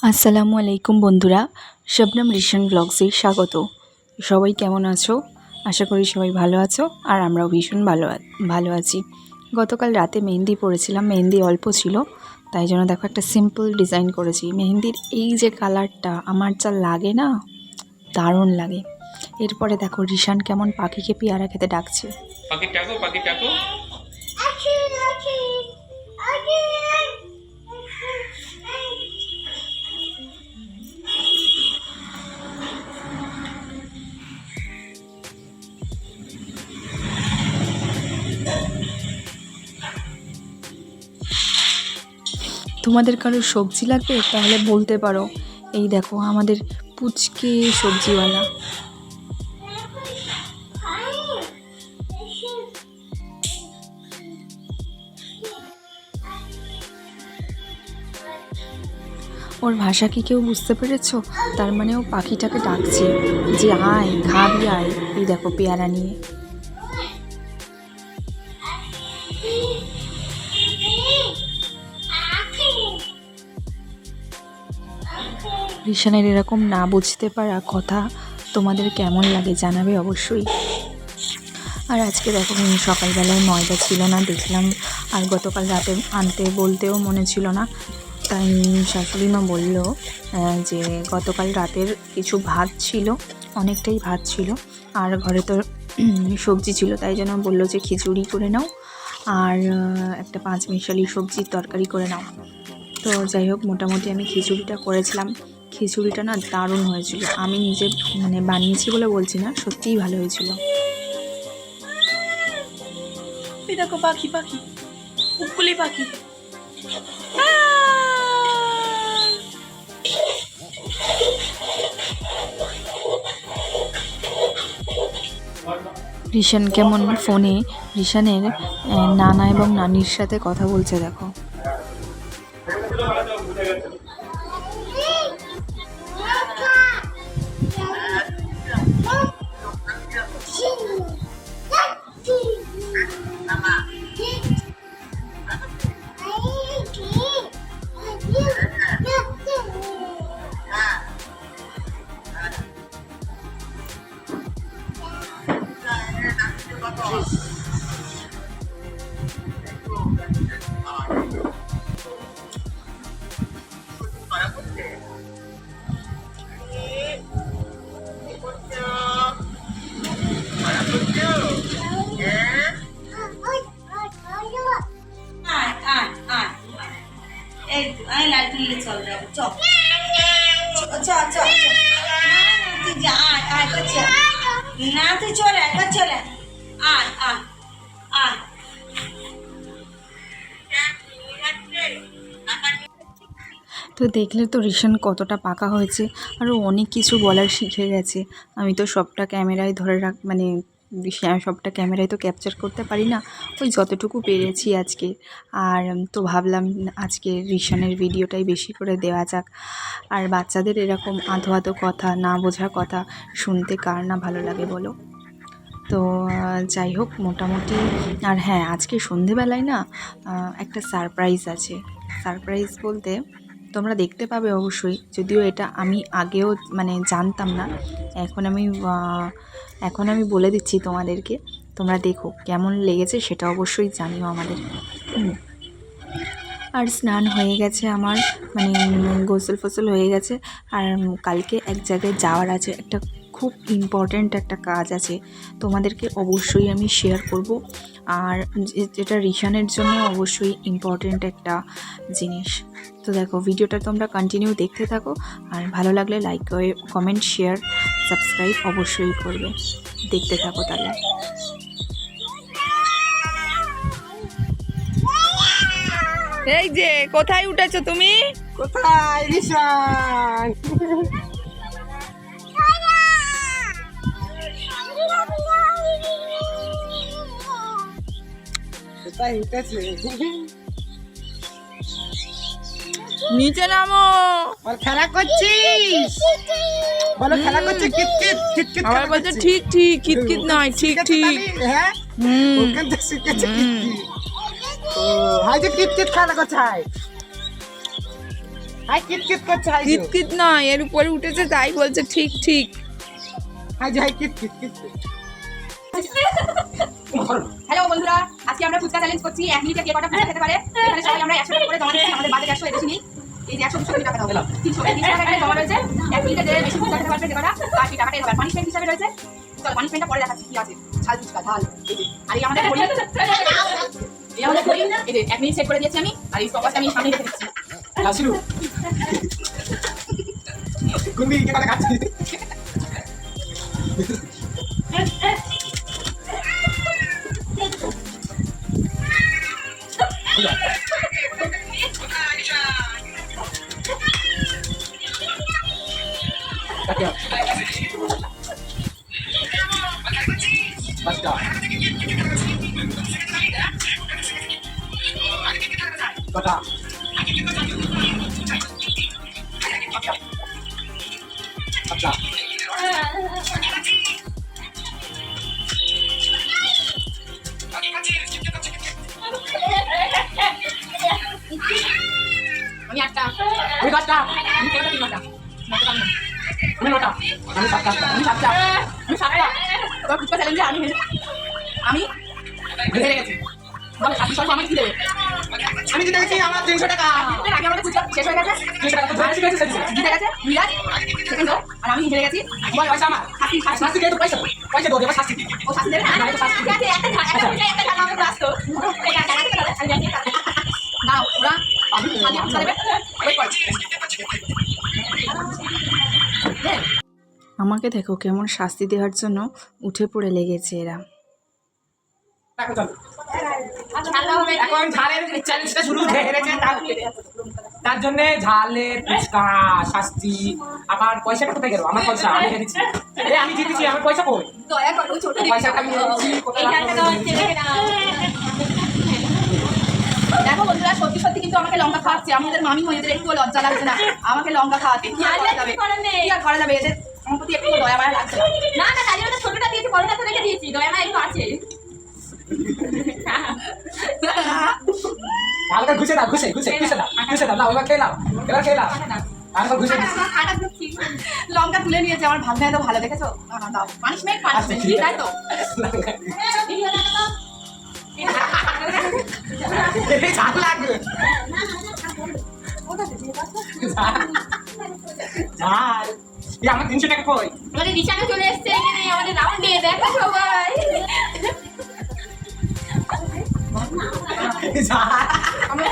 আসসালামু আলাইকুম বন্ধুরা, শবনম রিশন ব্লগসে স্বাগত। সবাই কেমন আছো? আশা করি সবাই ভালো আছো, আর আমরাও ভীষণ ভালো আছি। গতকাল রাতে মেহেন্দি পড়েছিলাম, মেহেন্দি অল্প ছিল, তাই জন্য দেখো একটা সিম্পল ডিজাইন করেছি। মেহেন্দির এই যে কালারটা আমার যা লাগে না, দারুণ লাগে। এরপরে দেখো রিশান কেমন পাখিকে পেয়ারা খেতে ডাকছে। পাখি ডাকো, পাখি ডাকো। তোমাদের কারো সবজি লাগবে তাহলে বলতে পারো। এই দেখো আমাদের পুচকে সবজিওয়ালা। ওর ভাষা কি কেউ বুঝতে পেরেছো? তার মানে ও পাখিটাকে ডাকছে যে আয় খাবি আয়। এই দেখো পেয়ারা নিয়ে। রিশানের এরকম না বুঝতে পারা কথা তোমাদের কেমন লাগে জানাবে অবশ্যই। আর আজকে দেখো সকালবেলায় ময়দা ছিল না দেখলাম, আর গতকাল রাতে আনতে বলতেও মনে ছিল না, তাই শাশুড়ি মা বলল যে গতকাল রাতের কিছু ভাত ছিল, অনেকটাই ভাত ছিল, আর ঘরে তো সবজি ছিল, তাই জন্য বললো যে খিচুড়ি করে নাও আর একটা 5 মিশালি সবজির তরকারি করে নাও। তো যাই হোক, মোটামুটি আমি খিচুড়িটা করেছিলাম। খিচুড়িটা না দারুণ হয়েছিল, আমি নিজে মানে বানিয়েছি বলে বলছি না, সত্যিই ভালো হয়েছিল। দেখো পাখি পাখি উকুলি পাখি। রিশান কেমন ফোনে রিশানের নানা এবং নানির সাথে কথা বলছে দেখো। তো দেখলে তো রিশান কতটা পাকা হয়েছে, আরও অনেক কিছু বলার শিখে গেছে। আমি তো সবটা ক্যামেরায় ধরে মানে সবটা ক্যামেরায় তো ক্যাপচার করতে পারি না, ওই যতটুকু পেরেছি আজকে। আর তো ভাবলাম আজকে রিশানের ভিডিওটাই বেশি করে দেওয়া যাক। আর বাচ্চাদের এরকম আধো আধো কথা, না বোঝা কথা শুনতে কার না ভালো লাগে বলো। তো যাই হোক মোটামুটি। আর হ্যাঁ, আজকে সন্ধেবেলায় না একটা সারপ্রাইজ আছে। সারপ্রাইজ বলতে তোমরা দেখতে পাবে অবশ্যই, যদিও এটা আমি আগেও মানে জানতাম না। এখন আমি বলে দিচ্ছি তোমাদেরকে, তোমরা দেখো কেমন লেগেছে সেটা অবশ্যই জানিও আমাদের। আর স্নান হয়ে গেছে আমার, মানে গোসল ফোসল হয়ে গেছে। আর কালকে এক জায়গায় যাওয়ার আছে, একটা খুব ইম্পর্ট্যান্ট একটা কাজ আছে, তোমাদেরকে অবশ্যই আমি শেয়ার করব। আর যেটা রিশানের জন্য অবশ্যই ইম্পর্ট্যান্ট একটা জিনিস। তো দেখো ভিডিওটা তোমরা কন্টিনিউ দেখতে থাকো, আর ভালো লাগলে লাইক করে কমেন্ট শেয়ার সাবস্ক্রাইব অবশ্যই করবে। দেখতে থাকো তাহলে। এই যে কোথায় উঠেছো তুমি? কোথায় রিশান? কোথায় উঠেছে? নিচে নামো। বল খেলা করছিস? বলো খেলা করছিস? কিতকিত কিতকিত আবার বলছে ঠিক ঠিক কিতকিত নয়, ঠিক ঠিক। হ্যাঁ, ওখান থেকে শিখেছে কিতকিত। ও হাই যে কিতকিত খেলা করছে। হাই হাই কিট করছে হাই কিতকিত নয়, এর উপরে উঠেছে তাই বলছে ঠিক ঠিক। হাই হাই কিট হ্যালো বন্ধুরা, আজকে আমরা ফুচকা চ্যালেঞ্জ করছি। 1 মিনিটে কে কটা ফুচকা খেতে পারে। এখানে সবাই আমরা 100 টাকা করে জমা দিচ্ছি। আমাদের বাজেট 100 বেশি নেই। এই যে 100 200 টাকা দাও। 320 টাকা এখানে জমা রয়েছে। 1 মিনিটে যে বেশি ফুচকা খেতে পারবে যে কটা তার সেই টাকাটাই হবে। পানিশমেন্ট হিসাবে রয়েছে। চল পানিশমেন্টটা পরে দেখাচ্ছি কি আছে। ঝাল ফুচকা ঝাল। এই যে আর এই আমাদের বড়ি। এই আমাদের বড়ি। এই যে 1 মিনিট সেট করে দিয়েছি আমি। আর এই স্টপারটা আমি সামনে রেখে দিচ্ছি। লাসিলু গুন্ডি কে কথা খাচ্ছি বাচ্চা কথা আচ্ছা আমি 8টা। ওই বাচ্চা আমি কোনটা 3টা। আমি নটা আমি সাতটা আমি 7টা। আমি 7টা। তো ফুচকা চ্যালেঞ্জে আমি হেরে গেছি। বলে আপনি সব আমাকে কি দেবে? আমি জিতে গেছি আমার 300 টাকা এর আগে আমাদের ফুচকা শেষ হয়ে গেছে। 300 টাকা তো ধরে গেছে জিতে গেছে মিরাজ সেকেন্ড আর আমি হেরে গেছি। বল পয়সা আমার শাস্তি দিয়ে তো পয়সা পয়সা দাও দেবা শাস্তি ও শাস্তি দেবে না? ঠিক আছে, একটা ঝাল আমাকে দাও তো। দাও ওরা আমি ফুচকা দেবে। ওয়েট কর। আমাকে দেখো কেমন শাস্তি দেওয়ার জন্য উঠে পড়ে লেগেছে এরা। এখন চল ঠান্ডা হবে। এখন ঝালের চ্যালেঞ্জটা শুরু হয়ে গেছে তার জন্য ঝালের ফুচকা শাস্তি আবার পয়সাটা কোথায় গেল আমার পয়সা আমি হেরেছি আমি জিতেছি আমার পয়সা কই দয়া করো ছোট পয়সাটা আমি হেরেছি কোথায় রাখবো? দেখো বন্ধুরা, সত্যি সত্যি কিন্তু আমাকে লঙ্কা খাওয়াচ্ছে। আমাদের মামি হয়ে এদের একটু লজ্জা লাগছে না আমাকে লঙ্কা খাওয়াতে। কি আর করা যাবে? কি আর করা যাবে? এদের আমার প্রতি একটু দয়া মায়া লাগছে না। না তাই জন্য ছোটটা দিয়েছি, বড়টা তো রেখে দিয়েছি। দয়া মায়া একটু আছে। হালকা ঘুষে দাও ঘুষে দাও না ওইবার খেলাম আর সব ঘুষে দিচ্ছি লঙ্কা তুলে নিয়েছে। আমার ভালো তো ভালো দেখেছো। দাও পানিশমেন্ট তাই তো। ঝাল লাগবে ঝাল আমার 300 টাকা কই আমাদের নিশানা চলে এসছে এখানে আমাদের রাউন্ডে। দেখো সবাই ঝাল আমরা